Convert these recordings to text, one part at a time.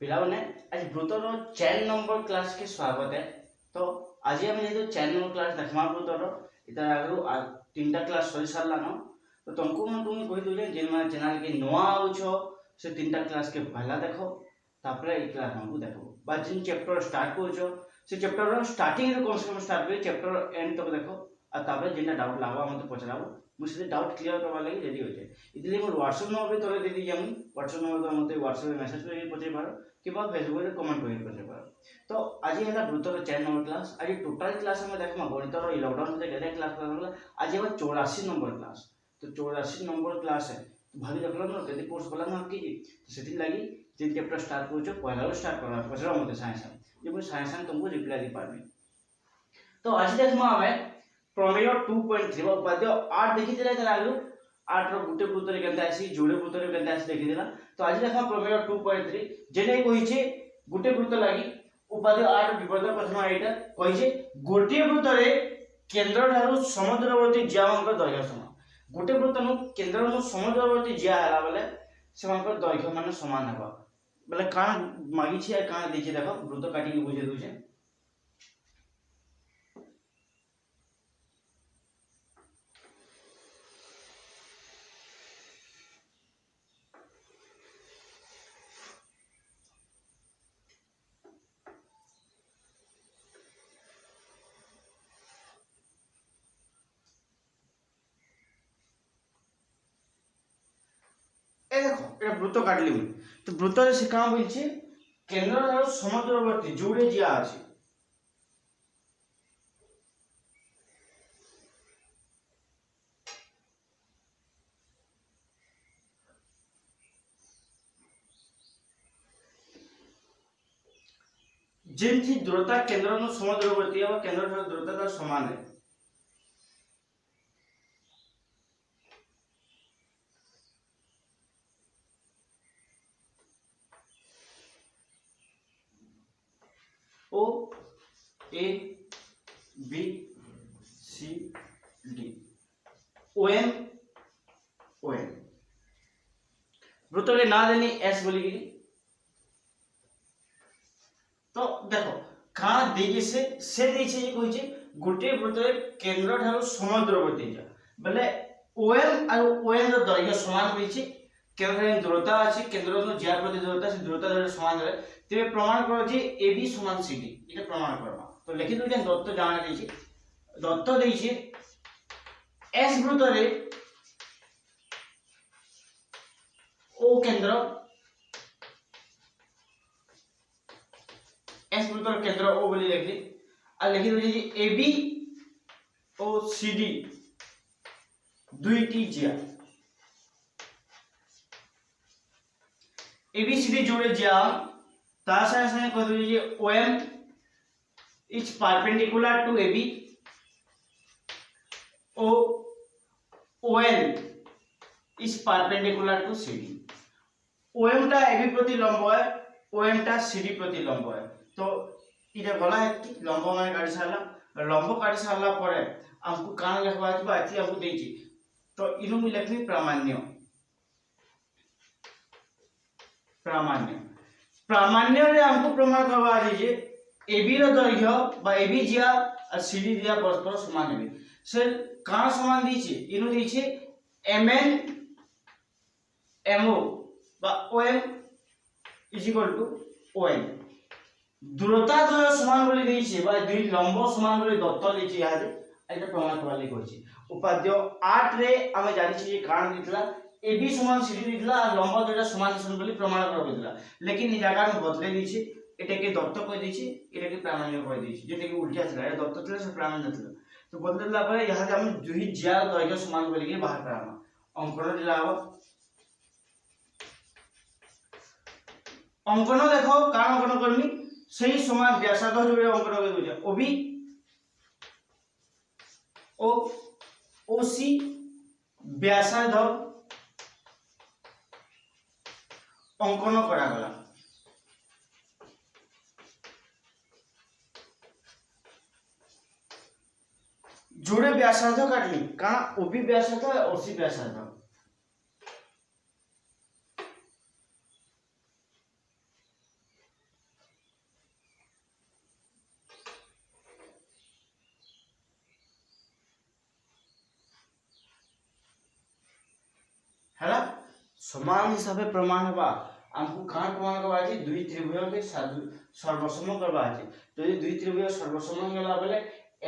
पिलाने आज ब्रुतर 4 number class के स्वागत है। तो आज आम जो 4 नंबर क्लास देखमा ब्रुतर इतार आगु 3टा क्लास सरी सारलान। तो तुमको मैं तुम्हें कहि दूले जे माने चैनल के नवा आउछो से 3टा क्लास के पहला देखो तापरे ई क्लास हमको देखो बा जिन चैप्टर स्टार्ट करछो से चैप्टर रो स्टार्टिंग रे कम से कम स्टार्ट कर चैप्टर एंड तक देखो आ तापरे जिनटा डाउट लागो मते पचराबो मुझे डाउट क्लियर करवा लागि रेडी हो जाए। इसलिए मोर व्हाट्सएप नंबर पे तोरे दे दी जामी व्हाट्सएप नंबर तो मते व्हाट्सएप पे मैसेज करके पचे पारो कि फेसबुक रे कमेंट करके पचे पारो। तो आज है ब्रुतर 4 नंबर क्लास। आज टोटल क्लास में देखमा गणित रो ई लॉकडाउन से केते क्लास करला आज है 84 नंबर क्लास। तो 84 नंबर क्लास है तो भाभी देखलो न केते कोर्स वाला ना की तो सेति लागि जे चैप्टर स्टार्ट करछो पहला स्टार्ट करला पचरा मते साइंस ये मैं साइंस तुमको रिप्लाई दे पारबे। तो आज देखमा हमें प्रमेय 2.3 उपाध्य 8 देखि दिला इधर आगु 8 रो गुटे पुतरे केनता आसी जोड़े पुतरे केनता आसी देखि दिला। तो आज देखा प्रमेय 2.3 जेने कहि छे गुटे वृत्त लागि उपाध्य 8 विपरीत प्रश्न एटा कहि छे गोटे वृत्तरे केंद्र ठारू समुद्रवर्ती ज्यामंक दैर्घ्य समान। गोटे वृत्तनु केंद्रनु समुद्रवर्ती ज्या हला बेले सेमानक दैर्घ्य माने समान हेबा बेले कान मागी छे कान दै छे देखो वृत्त काटी के बुझे दउ छे। ए देखो এটা বৃত্ত কাটলি আমি তো বৃত্তরে সে কাম বলছে কেন্দ্র আর সমুদ্রবর্তী জুড়ে যা আছে જેમથી દૂરતા કેન્દ્રનો સમુદ્રવર્તી और केंद्र ठारू दूरता का समान है। O A B C D O M वृत्त के ना देनी S बोली गई। तो देखो कहाँ देगी से देछे जे कहि छे गुटे वृत्तरे केंद्र ठारू समुद्रवर्ती जा बेले OM और ON रो दैर्घ्य समान होई छे केंद्र रे दूरता আছে केंद्रनो ज्या प्रति दूरता से दूरता दैर्घ्य समान है तेबे प्रमाण करो जे AB समान CD এটা प्रमाण करबा। तो लिखि दउ जे दत्त जाना दै छे दत्त दै छे S वृत्तरे O केंद्र S वृत्तर केंद्र O बोली लिखली आ लिखि दउ जे AB O CD दुईटी ज्या ABCD जोड़े ज्या तार संगे कह दउ जे OM is perpendicular to AB ON is perpendicular to CD। OM टा AB प्रति लंब है ON टा CD प्रति लंब है। तो इटा गला है कि लंब माने काटी सारला परे हमको कान लिखवा छै बाती हमको देई छी। तो इनु मी लिखनी प्रामाण्य रे हमको प्रमाण करवा जे AB रो दैर्घ्य बा AB ज्या और CD ज्या परस्पर समान है से कान समान दी छी इनु दी छी MN MO बा OM = ON दूरता द्वय समान बोली दी छी बा दुई लंब समान बोली दत्त दी छी याद एटा प्रमाण करवा लागि करछि। उपाध्य 8 रे हमें जानि छी कान दितला AB समान CD दितला और लंब दुटा समान बोली प्रमाण करबा दितला लेकिन इ जगह में बदले दी छी एटा के दत्त कह दी छी एटा के प्रामाण्य कह दी छी जेटा के उल्टा छला ए दत्त थला से प्रामाण्य थला। तो बदलला पर यहां जे हम दुई ज्या दैर्घ्य समान बोली के बाहर करामा अंकन दिला हो अंकन देखो कान अंकन करमी सही समान व्यासार्ध जोड़े अंकन के दउजा OB O OC व्यासार्ध अंकन करा गला। जोड़े व्यासार्ध काटली कारण OB व्यासार्ध और OC व्यासार्ध है समान हिसाब से प्रमाण हवा हमको कहाँ प्रमाण करवा अछि दुई त्रिभुज के सर्वसम करवा अछि तो ये दुई त्रिभुज सर्वसम गेला बेले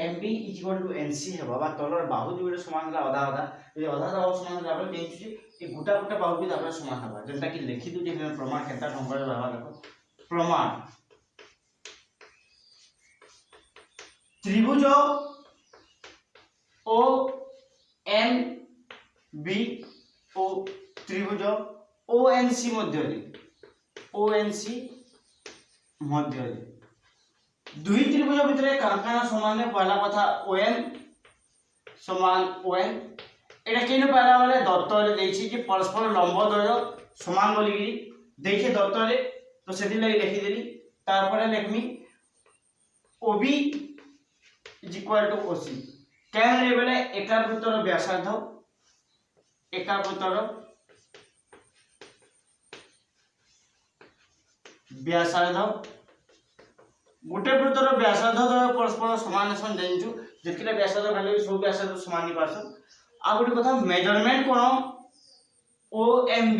MB = NC हेबा बा तलर बाहु दुइटा समान होला आधा आधा ये आधा आधा समान होला बेले देखि छी ए गोटा गोटा बाहु भी तापर समान हवा जेंता कि लिखि दु जे प्रमाण केता नंबर रहबा देखो प्रमाण त्रिभुज OMB ओ त्रिभुज ONC मध्य दुई त्रिभुज भितर काना समान पहला कथा OM समान ON एटा केन पहला वाले दत्त रे देछि कि परस्पर लंब द्वय समान बोली गिरी देखे दत्त रे तो सेति लई लिखि देली तार परे लिखमी OB = OC केन रे बेले एकावृत्तर व्यासार्ध गोटे वृत्तर व्यासार्ध द्वय परस्पर समान सन जानिछु जेतिला व्यासार्ध भले सब व्यासार्ध समान नि पासन आ गोटे कथा मेजरमेंट कोन OMB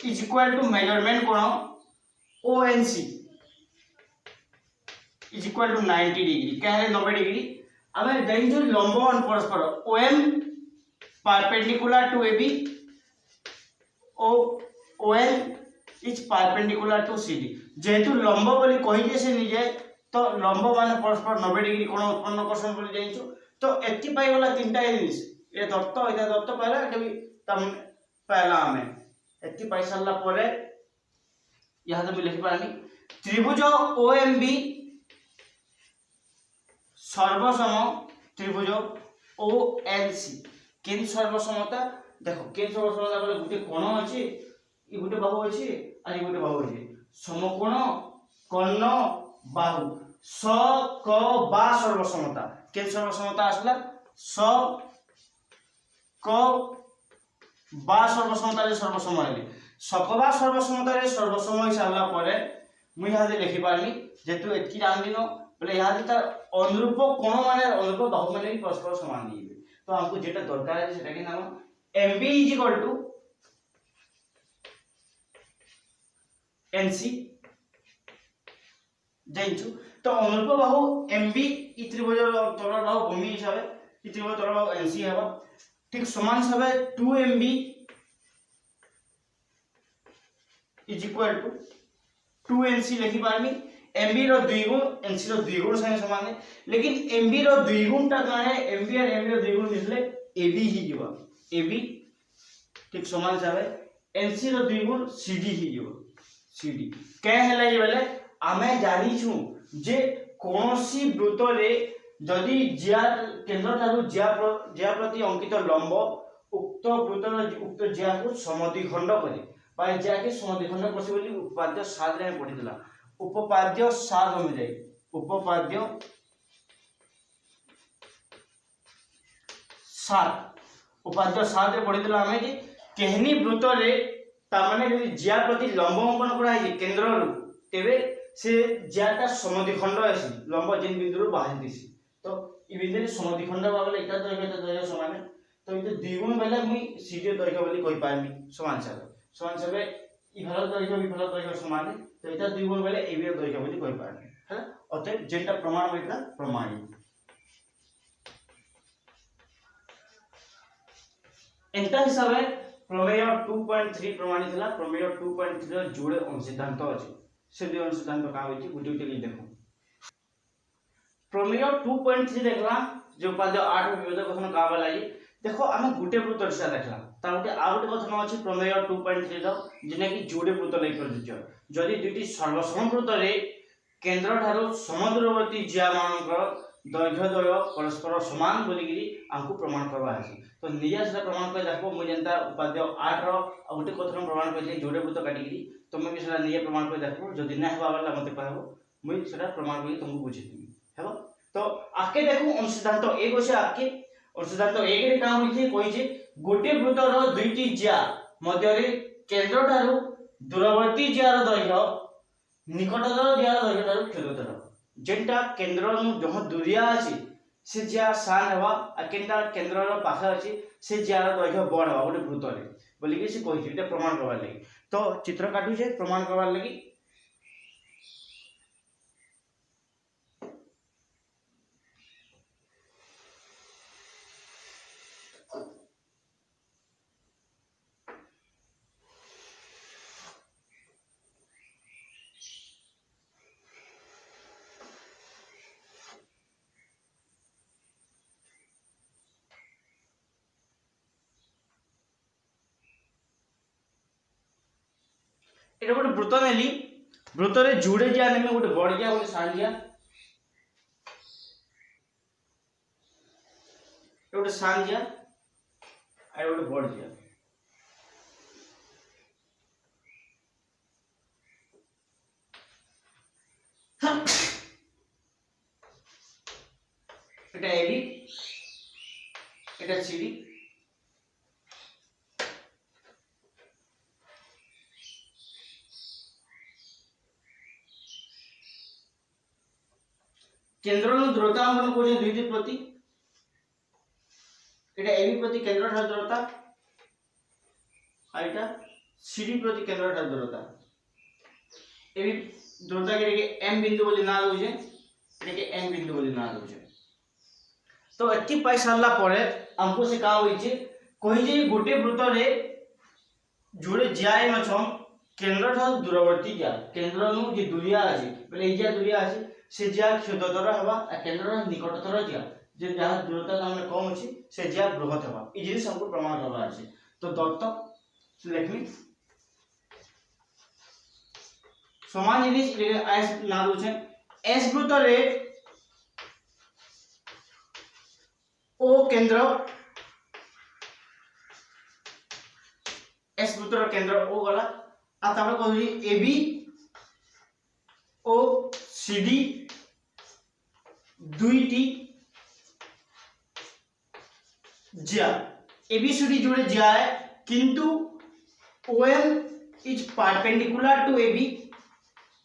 = मेजरमेंट कोन ONC = 90 डिग्री कहले 90 डिग्री हमें जानिछु लंब परस्पर OM perpendicular to AB ON is perpendicular to CD जेहेतु लंब बोली कहि जे से निजे तो लंब माने परस्पर 90 डिग्री कोण उत्पन्न करसन बोली जानिछु तो एति पाई वाला तीनटा जिनिस ए दत्त पहला एटा भी तम पहला हमें एति पाई सारला परे यहां तो लिखि पानी त्रिभुज OMB सर्वसम त्रिभुज ONC केन सर्वसमता देखो केन सर्वसमता बोले गुटे कोण अछि ई गुटे बाहु अछि आ ई गुटे बाहु अछि समकोण कर्ण बाहु स क बा सर्वसमता केन सर्वसमता आसला स क बा सर्वसमता रे सर्वसम आले सकबा सर्वसमता रे सर्वसम हिसाबला परे मुई हादे लिखि पारमी जेतु एतकी जान दिनो बोले याद तार अनुरूप कोण माने अनुरूप बाहु माने भी परस्पर समान नहीं तो हमको जेटा दरकार है सेटा के नाम MB = NC जानिछु तो अनुरूप बाहु MB इ त्रिभुज तलर बाहु भूमि हिसाबे इ त्रिभुज तलर बाहु NC हेबा ठीक समान हिसाबे 2MB = 2NC लिखि पारमी MB रो 2 गुण NC रो 2 गुण संगे समान है लेकिन MB रो 2 गुण ता माने MB और MB रो 2 गुण मिसले AB ही जीवा AB ठीक समान हिसाबे NC रो 2 गुण CD ही जीवा CD के हला जे बेले आमे जानि छु जे कोनोसी वृत्त रे जदि ज्या केंद्र थारु ज्या प्रति अंकित लंब उक्त वृत्तर उक्त ज्या को समद्विखंड करे बा ज्या के समद्विखंड करसी बोली उपाद्य 7 रे पढि दिला उपपाद्य 7 अनुଯାয়ী उपपाद्य 7 रे पढि दिला हमें जे केहनी वृत्त रे ता माने यदि ज्या प्रति लंब अंकन करा है केंद्र रु तेबे से ज्याटा समद्विखंड आसी लंब जिन बिंदु रु बाहर दिसी तो ई बिंदु रे समद्विखंड बाबले एटा दैर्घ्य समान तो इते द्विगुण बेला मुई सीधी दैर्घ्य बोली कहि पाइमी समान छबे ई भाल दैर्घ्य समान तो एटा द्विगुण बेले ए बी दैर्घ्य बोली कहि पाइमी है अतः जेटा प्रमाण होइता प्रमाणित एंता हिसाबे प्रमेय 2.3 प्रमाणित हला प्रमेय 2.3 रो जोड़े सिद्धांत अछि से दुई सिद्धांत का होई गुटे गुटे देखो प्रमेय 2.3 देखला जो उपाद्य 8 विभेद कथन का वाला ये देखो हम गुटे वृत्त से देखला ता गुटे आ गुटे कथन अछि प्रमेय 2.3 रो जेने कि जोड़े वृत्त लई प्रयोज्य जदि दुईटी सर्वसम वृत्त रे केंद्र ठारो समुद्रवर्ती ज्या मानकर दैर्घ्य द्वय परस्पर समान बोलिगिरी हमको प्रमाण करबा अछि तो निया से प्रमाण कर देखो मु जनता उपाद्य 8 रो आ गुटे कथन प्रमाण करले जोड़े वृत्त काटिगिरी तुम भी सेटा निया प्रमाण कर देखो जदि ना हेबा वाला मते कहबो मु सेटा प्रमाण कर तुमको बुझी देबी हेबो तो आके देखो अनुसिद्धांत 1 अछि आके अनुसिद्धांत 1 रे काम होइछे कोइ जे गोटे वृत्त रो दुईटी ज्या मध्य रे केंद्र ठारो दूरवर्ती ज्यार दैर्घ्य निकटतर ज्यार दैर्घ्य ठारो क्षुद्रतर जेंटा केंद्र नु जह दूरिया अछि से जिया सान हेबा आ केनटा केंद्रर पाखे अछि से जियार दैर्घ्य बड़ हेबा गोटे वृत्तरे बोली कि से कहि एटा प्रमाण करबार लागि। तो चित्र काटू जे प्रमाण करबार लागि। এটা গোটে বৃত্ত নেলি বৃত্তরে জুড়ে যা নেমে গোটে বড় যা গোটে সান যা গোটে সান যা আর গোটে বড় যা এটা এবি এটা সিডি केंद्रनु दूरता हमन को 2 प्रति एटा एबी प्रति केंद्र ठार दूरता आइटा सीडी प्रति केंद्र ठार दूरता एबी दूरता के एम बिंदु बोली ना होजे एके एन बिंदु बोली ना होजे। तो एति पाई सारला परे हमको से का होई जे कोई जे गोटे वृत्त रे जोड़े जाय न छम केंद्र ठार दूरवर्ती जा केंद्रनु जे दूरिया अछि बोले ए जा दूरिया अछि से जा क्षुद्रतर हेबा आ केंद्र निकटतर जा जे जहाँ दूरता हमने कम अछि से जा बृहत हेबा ई जिनिस हमको प्रमाण करबा अछि। तो दत्त लेखनी समान जिनिस एस ना दोछे एस वृत्त रे ओ केंद्र एस वृत्तर केंद्र ओ गला आ तापर कहली एबी ओ सीडी दुईटी ज्या एबीसीडी जोड़े जाए किंतु OM is perpendicular to AB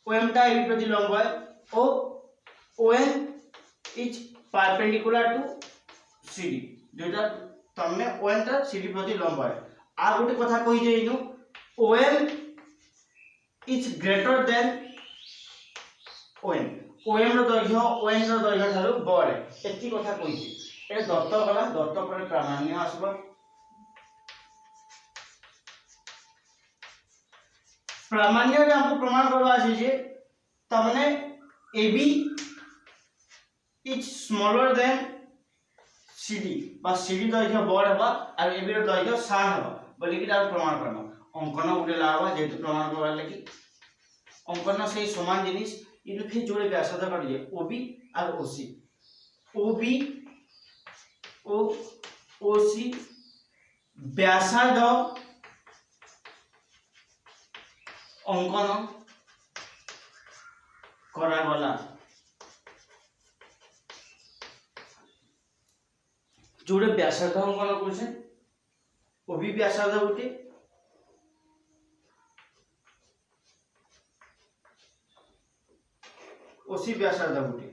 OM टा एबी प्रति लंब है ओ OM is perpendicular to CD जोटा तमने ओएम टा सीडी प्रति लंब है। आ गोटे कथा कहि जेइनु OM is greater than OM OM रो दैर्घ्य ओएम रो दैर्घ्य ठारो बड़े एति कथा कहि जे ए दत्त गला दत्त पर प्रामाण्य आसबो प्रामाण्य रे हमको प्रमाण करबा अछि जे तमने AB is smaller than CD बा सीडी दैर्घ्य बड़ हेबा आ एबी रो दैर्घ्य सान हेबा बोली कि तार प्रमाण करबा अंकन उडे लावा जेतु प्रमाण करबा लागि अंकन से समान जिनिस इनु फिर जोड़े व्यासार्ध काट जे ओबी और ओसी ओबी ओ ओसी व्यासार्ध अंकन करा गला जोड़े व्यासार्ध अंकन करछे ओबी व्यासार्ध गुटे ओसी व्यासार्ध गुटे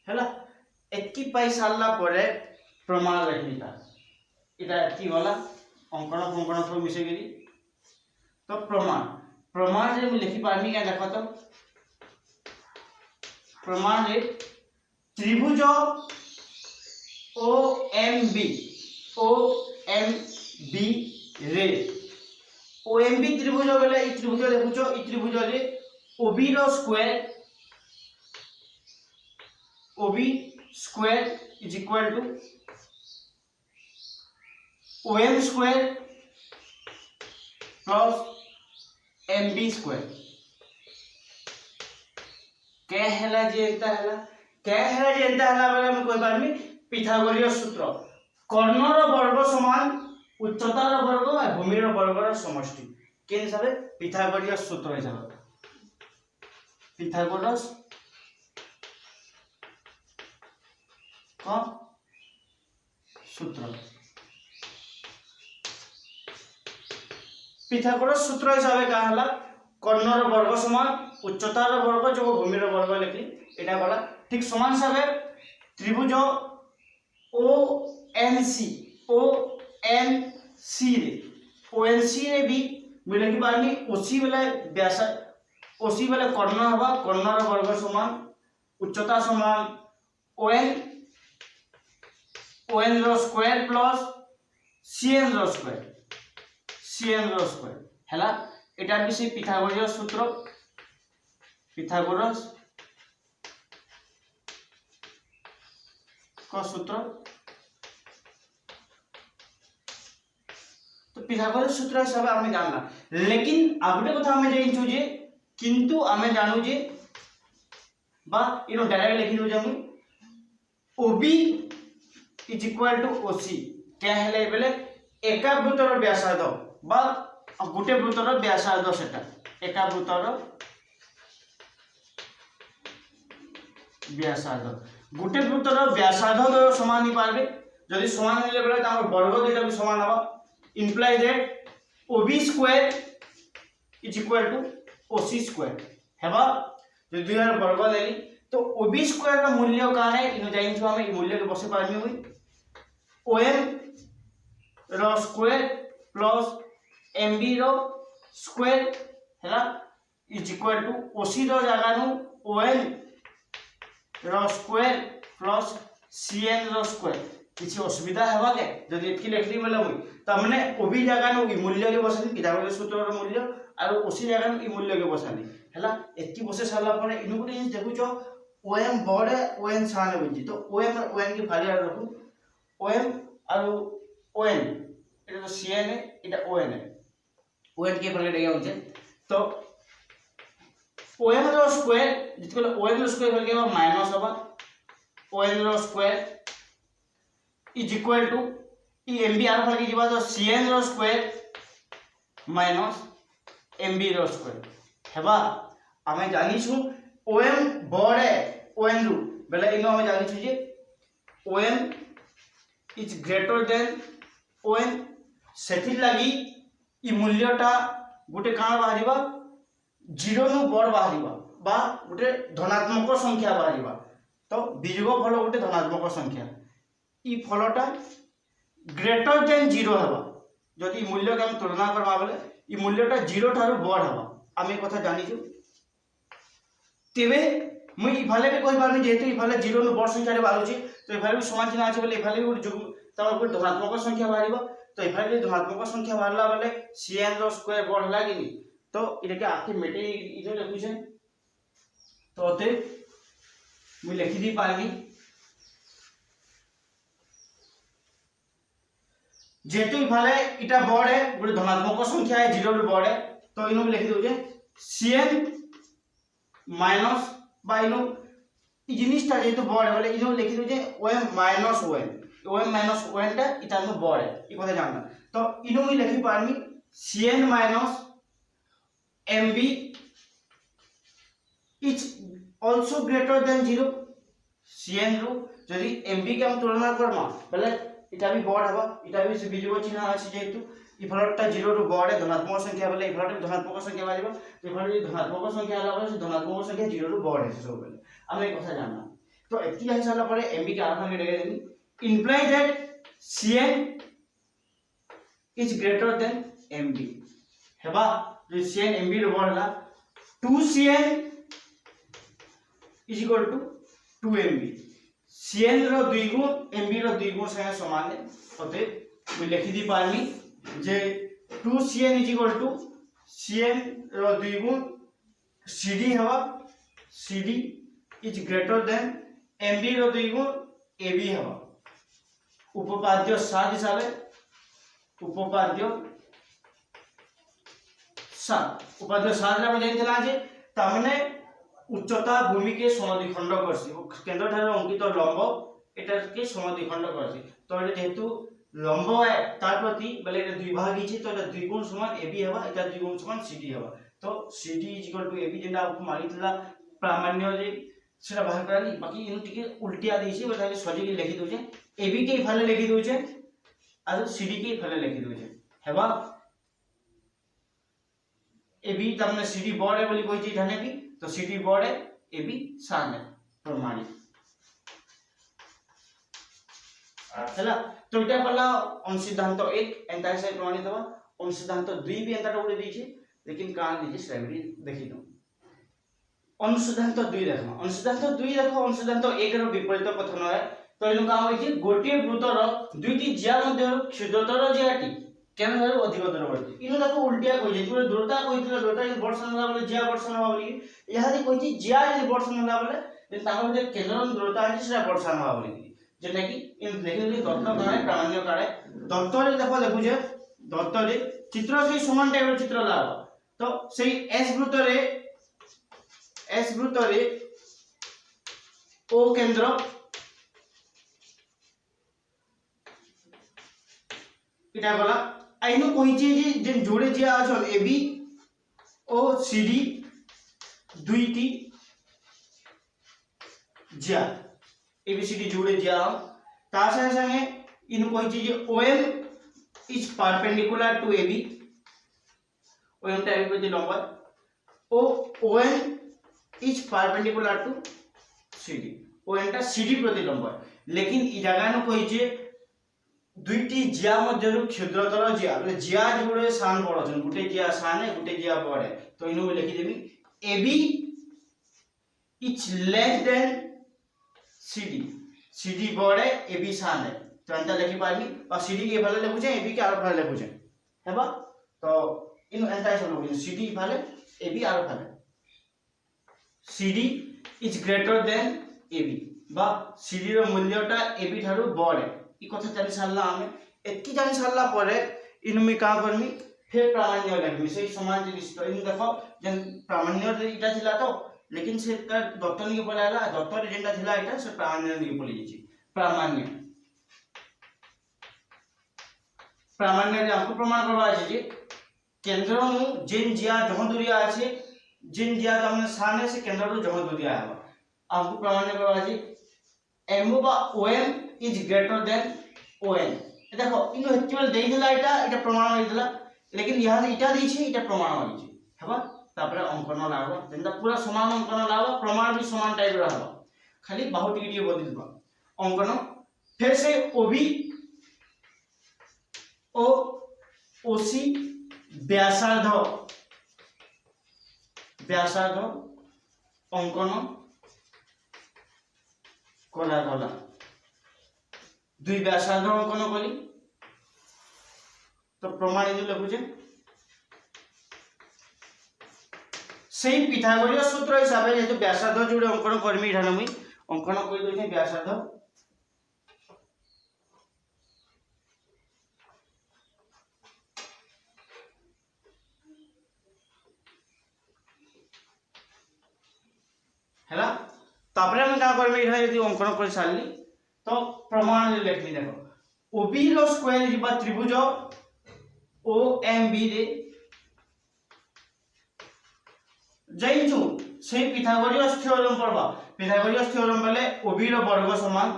हैला एति पाई सारला परे प्रमाण लेखनिता इटा एति होला अंकन अंकन सब मिसे गेली। तो प्रमाण प्रमाण रे मैं लिखि पारमी क्या देखो तो प्रमाण रे त्रिभुज OMB रे OMB त्रिभुज गले ई त्रिभुज देखुछो ई त्रिभुज रे OB रो square is equal to OM square plus MB square के हला जे एता हला बेले हम कोइ बारमी पिथागोरियस सूत्र कर्णर वर्ग समान उच्चतार वर्ग और भूमिर वर्गर समष्टि के हिसाब से पिथागोरियस सूत्र हिसाब पिथागोरस का सूत्र पिथागोरस सूत्र हिसाब से का हला कर्णर वर्ग समान उच्चतार वर्ग जो भूमिर वर्ग लिखली एटा गला ठीक समान हिसाब त्रिभुज ONC रे भी मिले कि बारनी ओसी बेले व्यास ओसी बेले कर्ण हवा कर्णर वर्ग समान उच्चता समान ON रो स्क्वायर प्लस CN रो स्क्वायर हैला एटा भी से पिथागोरस सूत्र पिथागोरस का सूत्र तो पिथागोरस सूत्र हिसाब आमे जानला लेकिन आगटे कथा आमे जानिछु जे किंतु आमे जानू जे बा इनो डायरेक्ट लिखि दो जामु OB is equal to OC क्या हेले बेले एका वृत्तर व्यासार्ध बा गुटे वृत्तर व्यासार्ध सेटा एका वृत्तर व्यासार्ध गुटे वृत्तर व्यासार्ध समान नहीं पारबे जदि समान हेले बेले तार वर्ग दुटा भी समान हबा imply that OB square is equal to OC square हेबा जो दुई वर्ग लेली तो OB स्क्वायर का मूल्य का है इनो जाइन छो हमें मूल्य के बसे पारमी हुई OM रो स्क्वायर प्लस MB रो स्क्वायर हैला इज इक्वल टू OC रो जगह नु ON रो स्क्वायर प्लस CN रो स्क्वायर किसी असुविधा हेबा के जदि एतकी लेखली बेले होई त माने OB जगह नु ई मूल्य के बसाली पिथागोरस सूत्र रो मूल्य और OC जगह नु ई मूल्य के बसाली हैला एतकी बसे साला परे इनु गुटे जिनिस देखुचो OM बड़े ON साने बुझी तो OM और ON की फालिया रखू OM और ON এটা তো CN है এটা ON है ON के फालिया देगा उनसे तो OM रो स्क्वायर जितको ON रो स्क्वायर फालिया में माइनस होगा ON रो स्क्वायर इज इक्वल टू ई MB आर फालिया जीवा तो CN रो स्क्वायर माइनस MB रो स्क्वायर हेबा आमे जानिछु OM बड़े ON रु बेले इनो हमें जानि छु जे OM is greater then ON सेथि लागि इ मूल्यटा गुटे काना बाहरिबा 0 नु बड़ बाहरिबा बा गुटे धनात्मक संख्या बाहरिबा तो बीजगो फल गुटे धनात्मक संख्या इ फलटा ग्रेटर देन 0 हेबा जदि मूल्य के हम तुलना करबा बेले इ मूल्यटा 0 थारु बड़ हेबा आमे कथा जानि छु तेबे मुई इफाले भी कोई बार जेहेतु इफाले 0 नु बड़ संख्या रे बारुची तो इफाले भी समान चिन्ह आछे बोले इफाले भी गुटे तब गुटे धनात्मक संख्या बाहरिबा तो इफाले धनात्मक संख्या बाहरला बेले CN रो स्क्वायर बड़ होला कि तो इटा के आखि मेटे इनो लिखु छे तो अते मुई लिखि दी पारबी जेहेतु इफाले इटा बड़ है गुटे धनात्मक संख्या है 0 रो बड़ है तो इनो लिखि दउ जे CN माइनस बाइनो इ जिनिसटा जेतु बड़ है बोले इनो लिखि दउ जे OM माइनस ON टा इटा नु बड़ है इ कथा जानना तो इनो मी लिखि पारमी CN minus MB is also greater than 0 CN रु जदि MB के हम तुलना करमा बोले इटा भी बड़ हबा इटा भी से बीजगो चिन्ह अछि जेतु इ फलटा 0 रु बड़ है धनात्मक संख्या बोले इ फलटा धनात्मक संख्या बाजिबा तो इ फलटा धनात्मक संख्या आला बोले धनात्मक संख्या 0 रु बड़ है सब बोले हम एक कथा जानना तो एति जानि साला परे MB के आरंभ में देगे देनी imply that CN is greater than MB हेबा जो CN MB रो बड़ला 2CN is equal to 2MB CN रो 2 गुण MB रो 2 गुण संगे समान है अते मैं लिखि दी पारमी जे 2CN is equal to CN रो 2 गुण CD हवा CD is greater than MB रो 2 गुण AB हवा उपपाद्य 7 हिसाबे उपपाद्य 7 रे हम जानितला जे तामने उच्चता भूमि के समद्विखंड करसी केंद्र ठारे अंकित लंब एटा के समद्विखंड करसी तो एटा जेहेतु लंब है तार प्रति बेले एटा द्विभागी छी तो एटा द्विगुण समान AB हेबा एटा द्विगुण समान CD हेबा तो CD = AB जेंदा आपको मारितला प्रामाण्य जे सेटा बाहर कराली बाकी इन टिके उल्टिया देछि बता सजी के लिखि दोजे AB के फाले लिखि दोजे आ CD के फाले लिखि दोजे हेबा AB तमने CD बड़ है बोली कोई चीज हने भी तो CD बड़ है AB सामने प्रमाणित हैला तो इटा पला अनुसिद्धांत 1 एंता से प्रमाणित हवा अनुसिद्धांत 2 भी एंता टोडे दीची लेकिन का दीची स्ट्रेबरी देखि दो अनुसिद्धांत 2 देखो अनुसिद्धांत 1 रो विपरीत कथन है तो इनु का होई जे गोटे वृत्तर दुईटी ज्या मध्य क्षुद्रतर ज्याटी केन भाबे अधिक दूरवर्ती इनु देखो उल्टिया कोइ जे पूरा दूरता कोइतला दूरता इन वर्षन होला बोले ज्या वर्षन होला बोली यहादी कोइ जे ज्या इन वर्षन होला बोले जे ताको जे केंद्र दूरता है सेटा वर्षन होला बोली जेटा कि इन देखि दत्त काळे प्रामाण्य काळे दत्त रे देखो जे दत्त रे चित्र से समान टाइप रो चित्र लावा तो सेही एस वृत्त रे ओ केंद्र इटा गला आइनो कहिचे जे जेन जोड़े जे आछन एबी ओ सीडी दुईटी ज्या एबीसीडी जोड़े ज्या ता संगे संगे इनु कहिचे जे OM is perpendicular to AB OM टा एबी प्रति लंब ओ OM is perpendicular to CD OM टा सीडी प्रति लंब लेकिन इ जगह नु कहिचे दुईटी ज्या मध्यरु क्षुद्रतर ज्या मतलब ज्या जोड़े सान बड़ छन गुटे ज्या सान है गुटे ज्या बड़ है तो इनु लिखि देबी AB is less than CD बड़ है AB सान है तो अंत लिखि पाबी और CD के भाले लिखु जे AB के आर भाले लिखु जे हेबा तो इनु अंत सब लिखु CD भाले AB आर भाले CD is greater then AB बा CD रो मूल्यटा AB थारु बड़ है ई कथा जानि सारला हमें एतकी जानि सारला परे इन में का करमी फिर प्रामाण्य लगमी से समान जिनिस तो इन देखो जन प्रामाण्य रे इटा थिला तो लेकिन से का दत्त नि के पलाला दत्त रे जेंटा थिला इटा से प्रामाण्य नि के पली जेची प्रामाण्य रे हमको प्रमाण करबा छै जे केंद्र नु जेन जिया जह दूरिया আছে जेन जिया हमने साने से केंद्र रो जह दूरिया है हमको प्रामाण्य करबा छै MO बा OM is greater than ON देखो इनो हेतुल देइला इटा प्रमाण होइतला लेकिन यहां इटा दै छै इटा प्रमाण होई छै हेबा तापरे अंकन लागो जेंदा पूरा समान अंकन लागो प्रमाण भी समान टाइप रहबा खाली बहुत टिके बदलबा अंकन फिर से OB ओ OC व्यासार्ध अंकन कोला कोला दुई व्यासार्ध अंकन कली तो प्रमाणित लिखुचे सेही पिथागोरियस सूत्र हिसाब से जेतु व्यासार्ध जोड़े अंकन करमी इठाने मुई अंकन कहि दोचे व्यासार्ध हैला तापरे हम का करमी इठा यदि अंकन कर सारली तो प्रमाण लिखली देखो OB रो स्क्वायर जिबा त्रिभुज OMB रे जाइछु से पिथागोरियस थ्योरम पढ़बा पिथागोरियस थ्योरम बोले OB रो वर्ग समान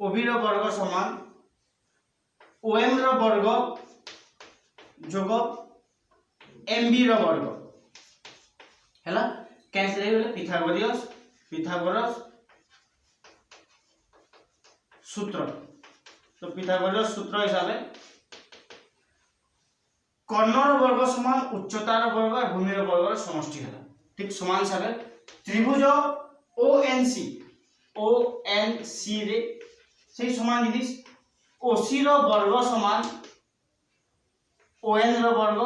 OB रो वर्ग समान OM रो वर्ग जोग MB रो वर्ग हैला कैंसिल हो गले पिथागोरस सूत्र तो पिथागोरस सूत्र हिसाब से कर्णर वर्ग समान उच्चतार वर्ग और भूमिर वर्ग समष्टि हैला ठीक समान हिसाब त्रिभुज ONC रे सेही समान जिनिस OC रो वर्ग समान ON रो वर्ग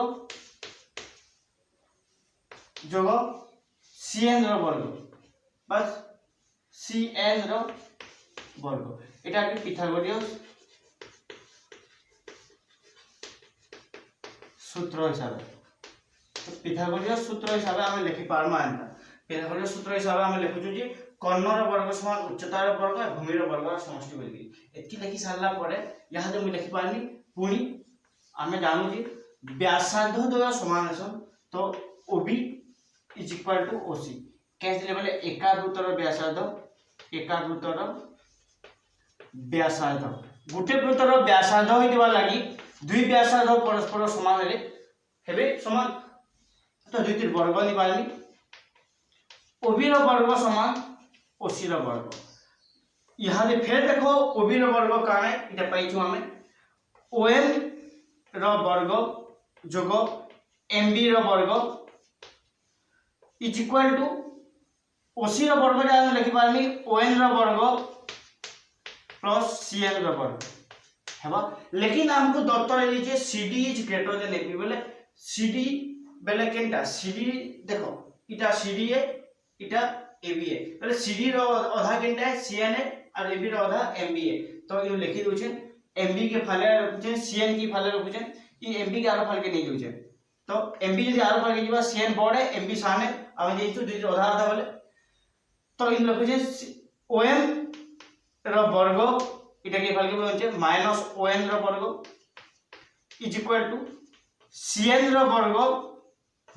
जोग CN रो वर्ग बस CN रो वर्ग एटा कि पिथागोरियस सूत्र हिसाब तो पिथागोरियस सूत्र हिसाब हम लिखि पारमा एंता पिथागोरियस सूत्र हिसाब हम लिखुछु जे कर्णर वर्ग समान उच्चतार वर्ग और भूमिर वर्ग समष्टि बोली एतकी लिखि सारला परे यहां जे मैं लिखि पारनी पुणी हमें जानू जे व्यासार्ध द्वय समान असन तो OB is equal to OC कैसे बोले एका वृत्तर व्यासार्ध गुटे वृत्तर व्यासार्ध होइदिबा लागि दुई व्यासार्ध परस्पर समान हेले हेबे समान तो दुईतिर वर्ग नि पाइली ओबी रो वर्ग समान ओसी रो वर्ग यहाँ फिर देखो ओबी रो वर्ग काने इटा पाइछु हमें ओएम रो वर्ग जोग एमबी रो वर्ग इज इक्वल टू ओसी रो वर्ग जा हम लिखि पारमी ओएन रो वर्ग प्लस सीएन रो वर्ग हेबा। लेकिन हमको दत्त रे लीजिए CD is greater than AB बोले सीडी बेले केनटा सीडी देखो इटा सीडी है इटा एबी है बोले सीडी रो आधा केनटा है सीएन है और एबी रो आधा एमबी है। तो यो लिखि दोछे एमबी के फाले रखुछे सीएन की फाले रखुछे इ एमबी के आरो फाल के नहीं दोछे। तो एमबी जदी आरो फाल के जीवा सीएन बड़ है एमबी साने हम जेइछु जदी आधा आधा बोले तो इन रखुछे ओएम रो वर्ग इटा के फाल के बोलछे माइनस ओएन रो वर्ग इज इक्वल टू सीएन रो वर्ग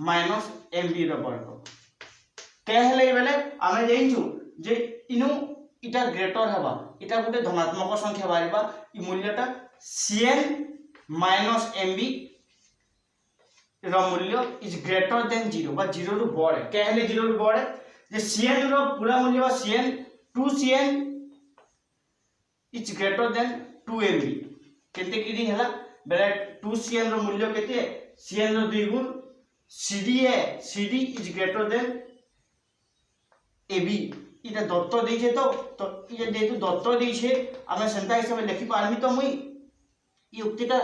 माइनस एमबी रो वर्ग कहले बेले आमे जेइछु जे इनु इटा ग्रेटर हेबा इटा गुटे धनात्मक संख्या बारिबा इ मूल्यटा सीएन माइनस एमबी रो मूल्य इज ग्रेटर देन 0 बा 0 रु बड़ है कहले 0 रु बड़ है जे सीएन रो पूरा मूल्य बा CN 2cn is greater then 2mb केते किदी हला बेले 2cn रो मूल्य केते cn रो 2 गुण cd है cd is greater then ab इटा दत्त देइछे तो इ जेतु दत्त देइछे आमे संता हिसाब लिखि पारमी तो मुई इ उक्तिटा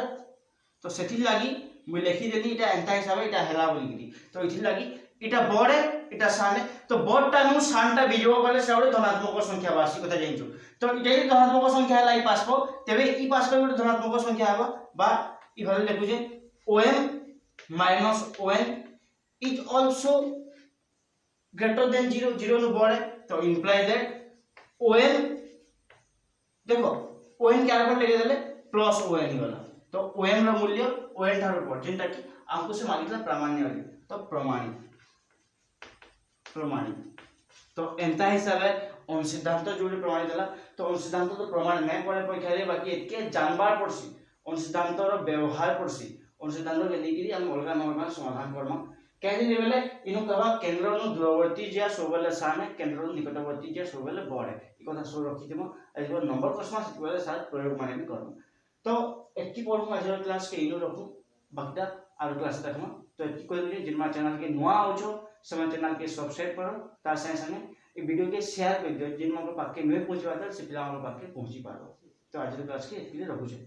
तो सेथि लागि मुई लिखि देली इटा एंता हिसाब इटा हेला बोलिकि तो इथि लागि इटा बड़ है इटा सान है तो बड़टा नु सानटा बिजो गले से धनात्मक संख्या बासी कथा जाइछु। तो इटा जे धनात्मक संख्या हला इ पासपो तेबे इ पासपो गुटे धनात्मक संख्या हबा बा इ भले लिखु जे om minus on is also greater than 0 0 नु बड़ है तो इंप्लाई दैट on देखो on के आगे लेके देले प्लस on वाला तो on रो मूल्य on थारो बड़ जेंटा कि हमको से मागितला प्रामाण्य वाली तो प्रमाणित तो एंता हिसाब है ओम सिद्धांत जोड़े प्रमाणित हला तो ओम सिद्धांत तो प्रमाण नहीं पड़े परीक्षा रे बाकी एके जानबार पड़सी ओम सिद्धांत रो व्यवहार पड़सी ओम सिद्धांत के लेकिरी हम अलगा नॉर्मल समाधान करम कहली लेवले इनु कहबा केंद्र नु दूरवर्ती जे सोबले साने केंद्र नु निकटवर्ती जे सोबले बड़ है ई कथा सो रखि देमो एजो नंबर प्रश्न सिखबले साथ प्रयोग माने भी करम। तो एकी पढमु आज क्लास के इनु रखु बाकीटा आरो क्लास देखम तो एकी कहली जिनमा चैनल के नुआ आउछो समय चैनल के सब्सक्राइब करो तार संगे ए वीडियो के शेयर कर दियो जिन मन पाके नुए पहुंचबा त से पिला मन पाके पहुंची पारो। तो आज क्लास के एकी रखु छे।